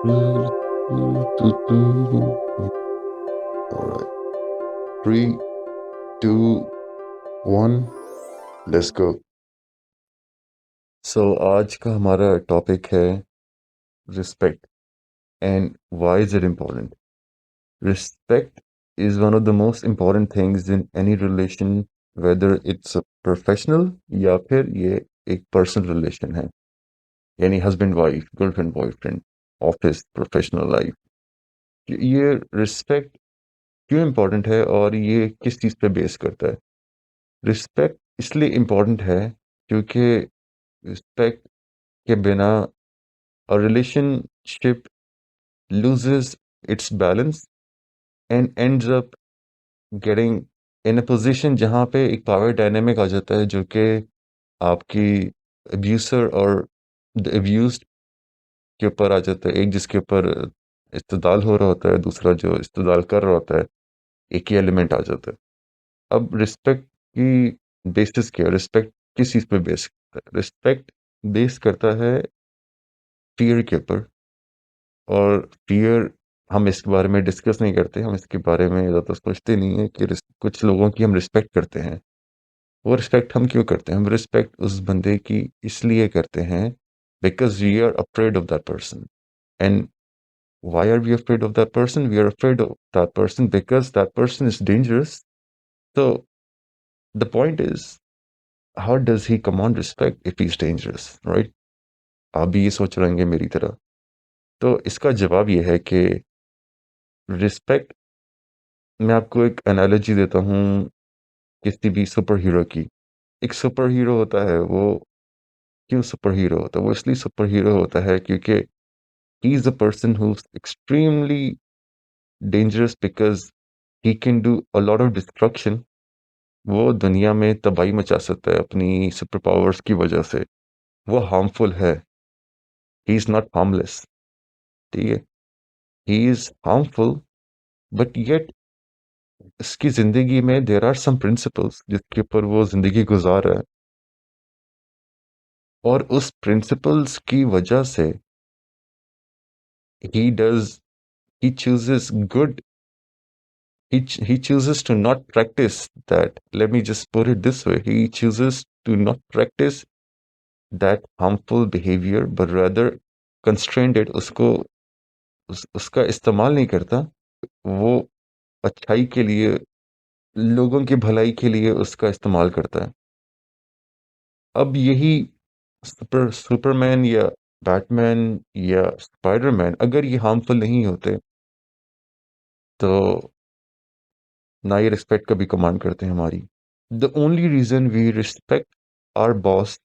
Alright. 3, 2, 1, let's go. So आज का हमारा टॉपिक है respect and why is it important. Respect is one of the most important things in any relation, whether it's a professional या फिर ये एक personal relation है, यानी husband wife, girlfriend boyfriend, office, professional life. ये respect क्यों important है और ये किस चीज़ पे बेस करता है? रिस्पेक्ट इसलिए इम्पोर्टेंट है क्योंकि रिस्पेक्ट के बिना a relationship loses its balance and ends up getting in a position जहाँ पे एक पावर डायनामिक आ जाता है जो कि आपकी अब्यूसर और द अब्यूज्ड के ऊपर आ जाता है. एक जिसके ऊपर इस्तेदाल हो रहा होता है, दूसरा जो इस्तेदाल कर रहा होता है, एक ही एलिमेंट आ जाता है. अब रिस्पेक्ट की बेसिस क्या है? रिस्पेक्ट किस चीज़ पे बेस करता है? रिस्पेक्ट बेस करता है फियर के ऊपर. और फियर हम इसके बारे में डिस्कस नहीं करते, हम इसके बारे में ज़्यादा सोचते नहीं हैं कि कुछ लोगों की हम रिस्पेक्ट करते हैं. वो रिस्पेक्ट हम क्यों करते हैं? हम रिस्पेक्ट उस बंदे की इसलिए करते हैं because we are afraid of that person. And why are we afraid of that person? We are afraid of that person because that person is dangerous. So the point is, how does he command respect if he's dangerous, right? आप भी ये सोच रहे होंगे मेरी तरह. तो इसका जवाब ये है कि रिस्पेक्ट, मैं आपको एक एनालॉजी देता हूँ किसी भी सुपर हीरो की. एक सुपर हीरो होता है, वो क्यों सुपर हीरो होता है? वो इसलिए सुपर हीरो होता है क्योंकि he is a person who is extremely dangerous because he can do a lot of destruction. वो दुनिया में तबाही मचा सकता है अपनी सुपर पावर्स की वजह से. वो हार्मफुल है. He is not harmless. ठीक है, he is harmful, but yet इसकी जिंदगी में देर आर सम प्रिंसिपल्स जिसके ऊपर वो जिंदगी गुजार रहा है. और उस प्रिंसिपल्स की वजह से he does he chooses good he chooses to not practice that. Let me just put it this way: he chooses to not practice that harmful behavior but rather constrained it. उसको उसका इस्तेमाल नहीं करता. वो अच्छाई के लिए, लोगों की भलाई के लिए उसका इस्तेमाल करता है. अब यही सुपरमैन या बैटमैन या स्पाइडरमैन अगर ये हार्मफुल नहीं होते तो ना ये रिस्पेक्ट कभी कमांड करते हैं हमारी. The only reason we respect our boss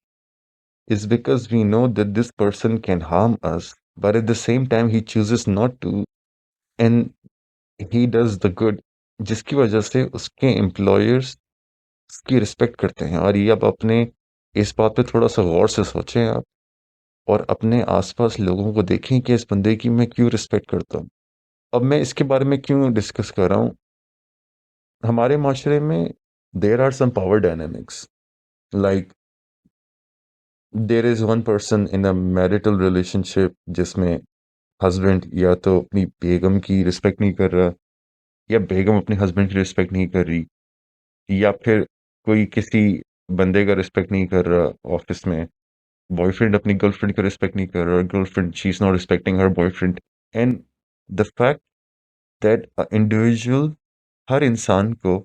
is because we know that this person can harm us, but at the same time he chooses not to, and he does the good, जिसकी वजह से उसके employers उसकी respect करते हैं. और ये आप अपने इस बात पे थोड़ा सा गौर से सोचें आप, और अपने आसपास लोगों को देखें कि इस बंदे की मैं क्यों रिस्पेक्ट करता हूँ. अब मैं इसके बारे में क्यों डिस्कस कर रहा हूँ? हमारे माशरे में there are some power dynamics. Like there is one person in a marital relationship जिसमें हस्बैंड या तो अपनी बेगम की रिस्पेक्ट नहीं कर रहा, या बेगम अपने हस्बैंड की रिस्पेक्ट नहीं कर रही, या फिर कोई किसी बंदे का रिस्पेक्ट नहीं कर रहा ऑफिस में. बॉयफ्रेंड अपनी गर्लफ्रेंड का रिस्पेक्ट नहीं कर रहा, girlfriend she is not respecting her boyfriend. And the fact that individual, हर इंसान को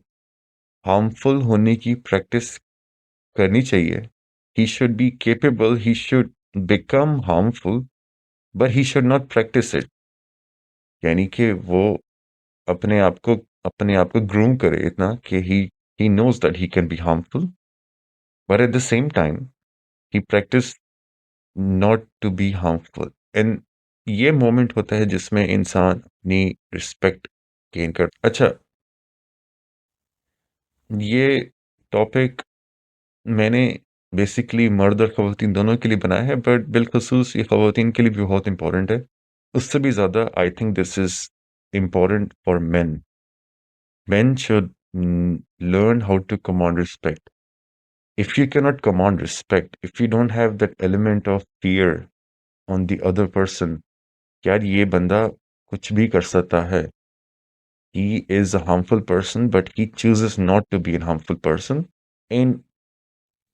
हार्मफुल होने की प्रैक्टिस करनी चाहिए. He should be capable, he should become harmful, but he should not practice it. यानी कि वो अपने आप को ग्रूम करे इतना कि he knows that he can be harmful, but at the same time he practice not to be harmful. and ये मोमेंट होता है जिसमें इंसान अपनी रिस्पेक्ट गेन कर. अच्छा, ये टॉपिक मैंने बेसिकली मर्द और ख़वातीन दोनों के लिए बनाया है, बट बिलखसूस ये ख़वातीन के लिए भी बहुत इंपॉर्टेंट है. उससे भी ज़्यादा I think this is important for men. Men should learn how to command respect. If you cannot command respect, if you don't have that element of fear on the other person, यार ये बंदा कुछ भी कर सकता है, he is a harmful person but he chooses not to be a harmful person. And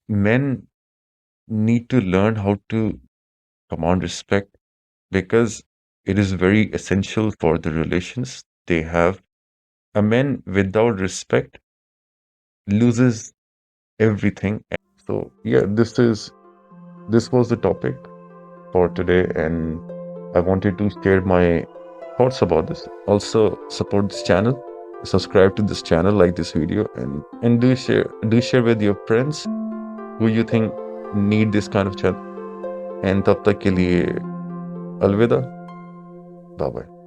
men need to learn how to command respect because it is very essential for the relations they have. A man without respect loses everything. So yeah, this was the topic for today, and I wanted to share my thoughts about this. Also, support this channel, subscribe to this channel, like this video, and do share with your friends who you think need this kind of channel. And तब तक के लिए अलविदा, bye bye.